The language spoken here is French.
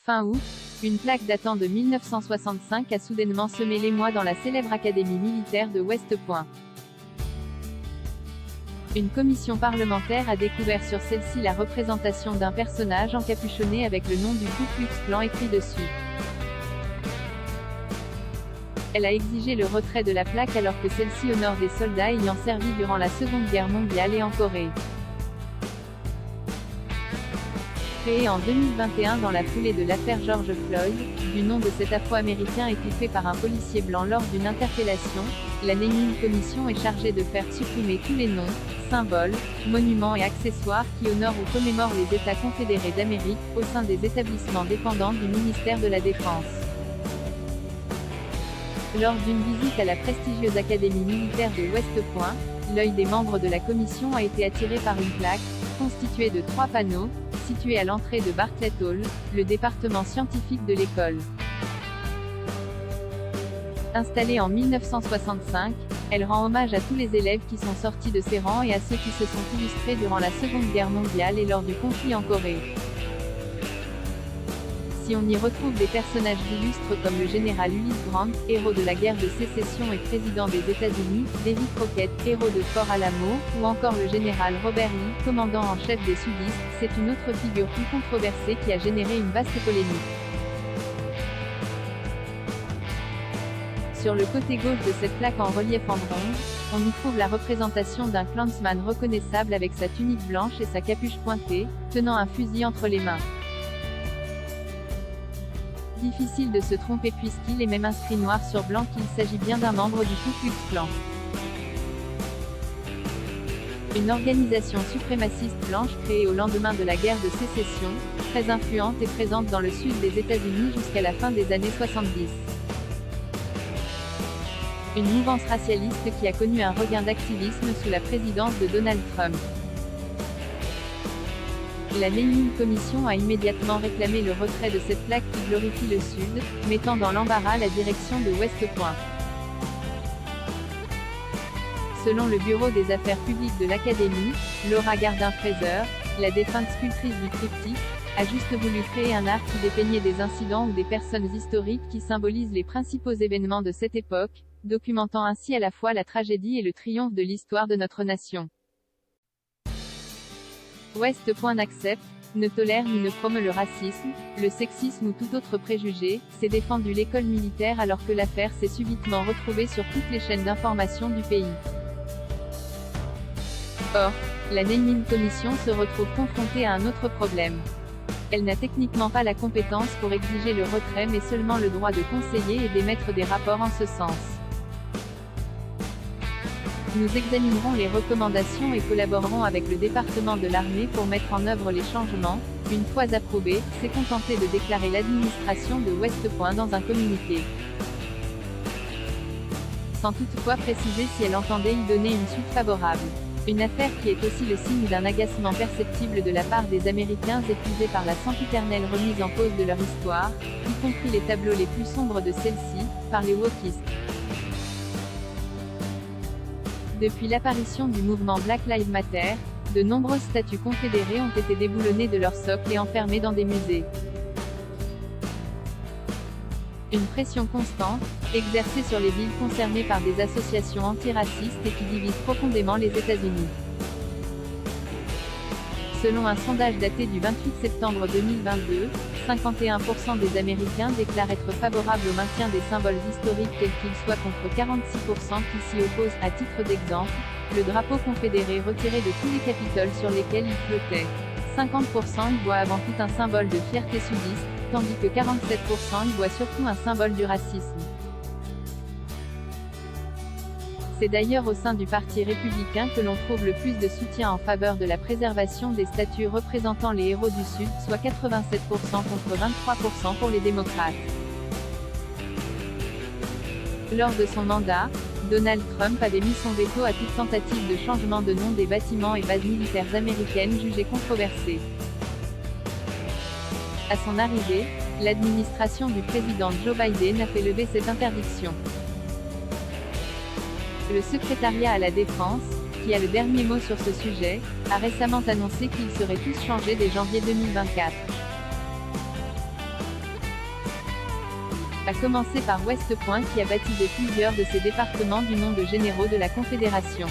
Fin août, une plaque datant de 1965 a soudainement semé l'émoi dans la célèbre académie militaire de West Point. Une commission parlementaire a découvert sur celle-ci la représentation d'un personnage encapuchonné avec le nom du Ku Klux Klan écrit dessus. Elle a exigé le retrait de la plaque alors que celle-ci honore des soldats ayant servi durant la Seconde Guerre mondiale et en Corée. Créée en 2021 dans la foulée de l'affaire George Floyd, du nom de cet Afro-Américain étouffé par un policier blanc lors d'une interpellation, la Naming Commission est chargée de faire supprimer tous les noms, symboles, monuments et accessoires qui honorent ou commémorent les États confédérés d'Amérique, au sein des établissements dépendants du ministère de la Défense. Lors d'une visite à la prestigieuse Académie militaire de West Point, l'œil des membres de la commission a été attiré par une plaque, constituée de 3 panneaux, située à l'entrée de Bartlett Hall, le département scientifique de l'école. Installée en 1965, elle rend hommage à tous les élèves qui sont sortis de ses rangs et à ceux qui se sont illustrés durant la Seconde Guerre mondiale et lors du conflit en Corée. Si on y retrouve des personnages illustres comme le général Ulysse Grant, héros de la guerre de sécession et président des États-Unis, Davy Crockett, héros de Fort Alamo, ou encore le général Robert Lee, commandant en chef des sudistes, c'est une autre figure plus controversée qui a généré une vaste polémique. Sur le côté gauche de cette plaque en relief en bronze, on y trouve la représentation d'un Klansman reconnaissable avec sa tunique blanche et sa capuche pointée, tenant un fusil entre les mains. Difficile de se tromper puisqu'il est même inscrit noir sur blanc qu'il s'agit bien d'un membre du Ku Klux Klan. Une organisation suprémaciste blanche créée au lendemain de la guerre de sécession, très influente et présente dans le sud des États-Unis jusqu'à la fin des années 70. Une mouvance racialiste qui a connu un regain d'activisme sous la présidence de Donald Trump. La Naming Commission a immédiatement réclamé le retrait de cette plaque qui glorifie le Sud, mettant dans l'embarras la direction de West Point. Selon le Bureau des Affaires publiques de l'Académie, Laura Gardin-Fraser, la défunte sculptrice du triptyque, a juste voulu créer un art qui dépeignait des incidents ou des personnes historiques qui symbolisent les principaux événements de cette époque, documentant ainsi à la fois la tragédie et le triomphe de l'histoire de notre nation. West Point n'accepte, ne tolère ni ne promeut le racisme, le sexisme ou tout autre préjugé, s'est défendu l'école militaire alors que l'affaire s'est subitement retrouvée sur toutes les chaînes d'information du pays. Or, la Naming Commission se retrouve confrontée à un autre problème. Elle n'a techniquement pas la compétence pour exiger le retrait mais seulement le droit de conseiller et d'émettre des rapports en ce sens. Nous examinerons les recommandations et collaborerons avec le département de l'armée pour mettre en œuvre les changements. Une fois approuvés, s'est contenté de déclarer l'administration de West Point dans un communiqué. Sans toutefois préciser si elle entendait y donner une suite favorable. Une affaire qui est aussi le signe d'un agacement perceptible de la part des Américains épuisés par la sempiternelle remise en cause de leur histoire, y compris les tableaux les plus sombres de celle-ci, par les wokistes. Depuis l'apparition du mouvement Black Lives Matter, de nombreuses statues confédérées ont été déboulonnées de leur socle et enfermées dans des musées. Une pression constante, exercée sur les villes concernées par des associations antiracistes et qui divisent profondément les États-Unis. Selon un sondage daté du 28 septembre 2022, 51% des Américains déclarent être favorables au maintien des symboles historiques tels qu'ils soient contre 46% qui s'y opposent. À titre d'exemple, le drapeau confédéré retiré de tous les capitoles sur lesquels il flottait. 50% y voient avant tout un symbole de fierté sudiste, tandis que 47% y voient surtout un symbole du racisme. C'est d'ailleurs au sein du Parti républicain que l'on trouve le plus de soutien en faveur de la préservation des statues représentant les héros du Sud, soit 87% contre 23% pour les démocrates. Lors de son mandat, Donald Trump avait mis son veto à toute tentative de changement de nom des bâtiments et bases militaires américaines jugées controversées. À son arrivée, l'administration du président Joe Biden a fait lever cette interdiction. Le secrétariat à la Défense, qui a le dernier mot sur ce sujet, a récemment annoncé qu'ils seraient tous changés dès janvier 2024. à commencer par West Point qui a baptisé plusieurs de ses départements du nom de généraux de la Confédération.